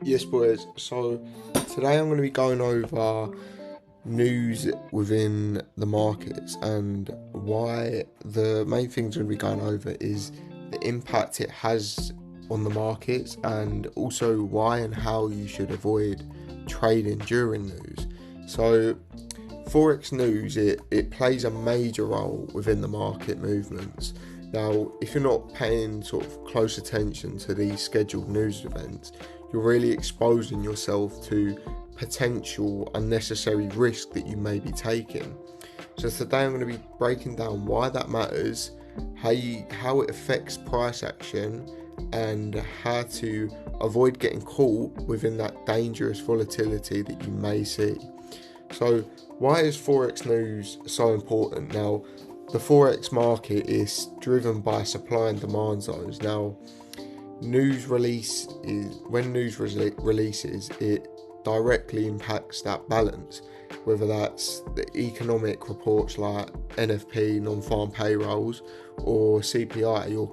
Yes, boys. So today I'm going to be going over news within the markets and why the main things we're going to be going over is the impact it has on the markets and also why and how you should avoid trading during news. So Forex news, it plays a major role within the market movements. Now, if you're not paying sort of close attention to these scheduled news events, you're really exposing yourself to potential unnecessary risk that you may be taking. So today I'm going to be breaking down why that matters, how it affects price action, and how to avoid getting caught within that dangerous volatility that you may see. So, why is Forex news so important? Now, the Forex market is driven by supply and demand zones. Now, releases, it directly impacts that balance, whether that's the economic reports like NFP, non-farm payrolls, or CPI, or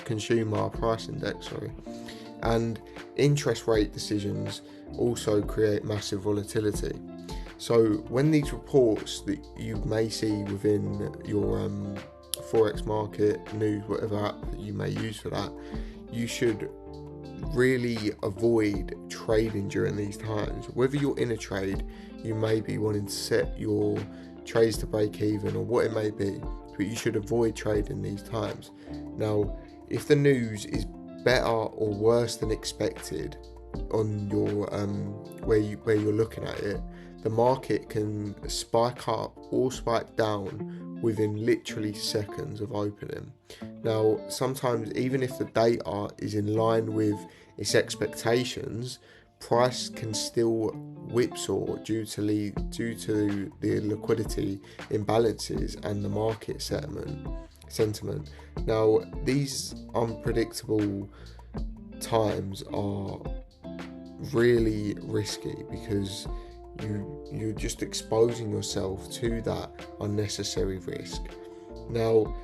consumer price index, and interest rate decisions also create massive volatility. So when these reports that you may see within your Forex market news, whatever app that you may use for that, you should really avoid trading during these times. Whether you're in a trade, you may be wanting to set your trades to break even or what it may be, but you should avoid trading these times. Now, if the news is better or worse than expected on your where you're looking at it, the market can spike up or spike down within literally seconds of opening. Now, sometimes even if the data is in line with its expectations, price can still whipsaw due to the liquidity imbalances and the market sentiment. Now, these unpredictable times are really risky because you're just exposing yourself to that unnecessary risk. Now,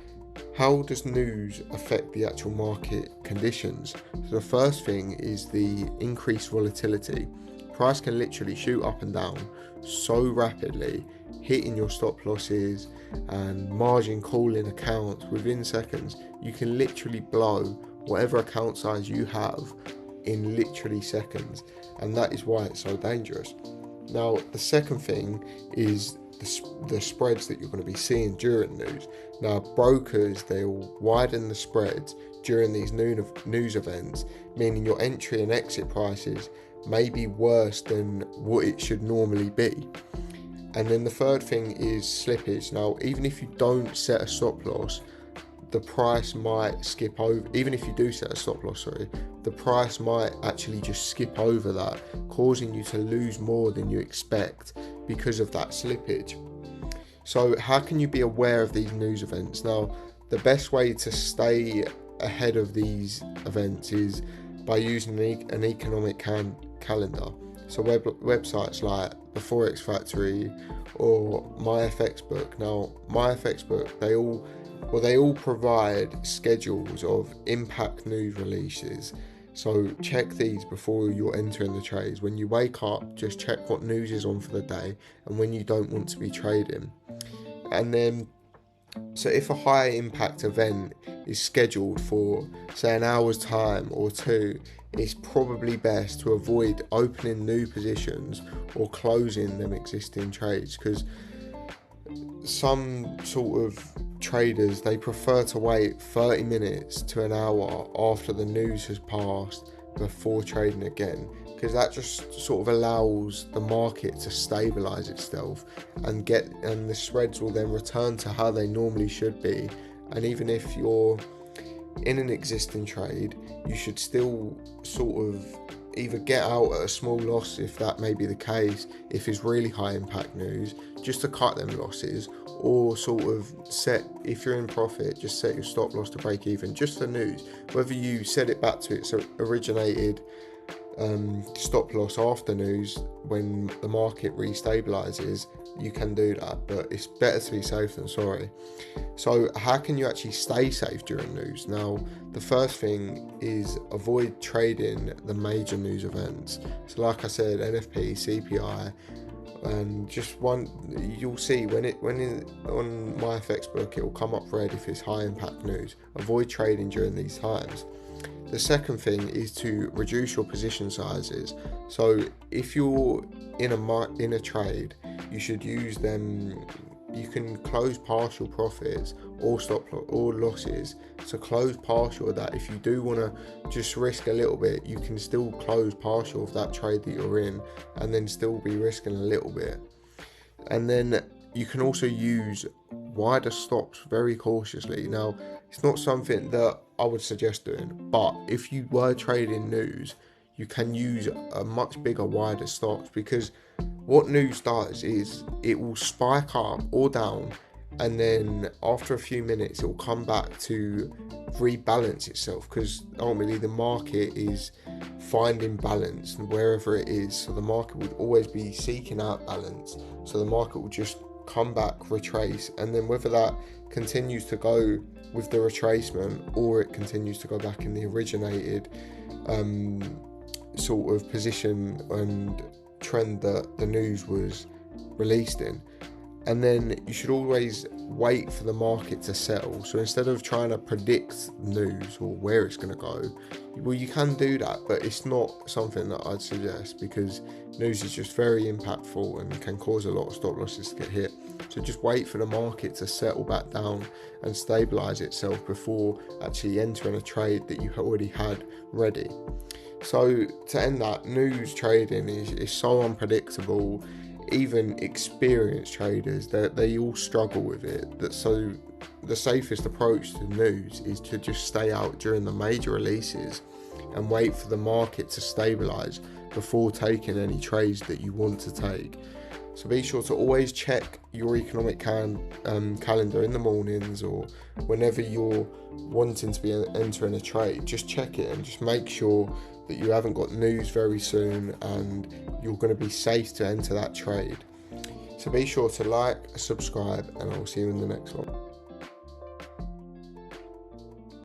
how does news affect the actual market conditions? So the first thing is the increased volatility. Price can literally shoot up and down so rapidly, hitting your stop losses and margin calling accounts within seconds. You can literally blow whatever account size you have in literally seconds, and that is why it's so dangerous. Now, the second thing is the spreads that you're going to be seeing during news. Now, brokers, they'll widen the spreads during these news events, meaning your entry and exit prices may be worse than what it should normally be. And then the third thing is slippage. Now, even if you don't set a stop loss, the price might skip over. Even if you do set a stop loss, the price might actually just skip over that, causing you to lose more than you expect because of that slippage. So how can you be aware of these news events? Now, the best way to stay ahead of these events is by using an economic calendar. So websites like the Forex Factory or MyFXBook. Now, MyFXBook, they all provide schedules of impact news releases. So check these before you're entering the trades. When you wake up, just check what news is on for the day and when you don't want to be trading. And then, so if a high impact event is scheduled for, say, an hour's time or two, it's probably best to avoid opening new positions or closing them existing trades, because some sort of traders, they prefer to wait 30 minutes to an hour after the news has passed before trading again, because that just sort of allows the market to stabilize itself and the spreads will then return to how they normally should be. And even if you're in an existing trade, you should still sort of either get out at a small loss if that may be the case, if it's really high impact news, just to cut them losses, or sort of set, if you're in profit, just set your stop loss to break even, just for news. Whether you set it back to its originated stop loss after news when the market restabilizes, you can do that, but it's better to be safe than sorry. So how can you actually stay safe during news? Now, the first thing is avoid trading the major news events. So like I said, NFP, CPI, and just one, you'll see when on my FX book, it will come up red if it's high impact news. Avoid trading during these times. The second thing is to reduce your position sizes. So if you're in a trade, you should use them. You can close partial profits or or losses. So close partial of that. If you do want to just risk a little bit, you can still close partial of that trade that you're in and then still be risking a little bit. And then you can also use wider stops very cautiously. Now, it's not something that I would suggest doing, but if you were trading news, you can use a much bigger, wider stops, because what news does is it will spike up or down, and then after a few minutes it will come back to rebalance itself, because ultimately the market is finding balance wherever it is. So the market would always be seeking out balance, so the market will just come back, retrace, and then whether that continues to go with the retracement or it continues to go back in the originated sort of position and trend that the news was released in. And then you should always wait for the market to settle. So instead of trying to predict news or where it's going to go, well, you can do that, but it's not something that I'd suggest, because news is just very impactful and can cause a lot of stop losses to get hit. So just wait for the market to settle back down and stabilize itself before actually entering a trade that you already had ready. So to end that, news trading is so unpredictable. Even experienced traders, they all struggle with it. So the safest approach to news is to just stay out during the major releases and wait for the market to stabilize before taking any trades that you want to take. So be sure to always check your economic calendar in the mornings, or whenever you're wanting to be entering a trade. Just check it and just make sure that you haven't got news very soon and you're going to be safe to enter that trade. So be sure to like, subscribe, and I'll see you in the next one.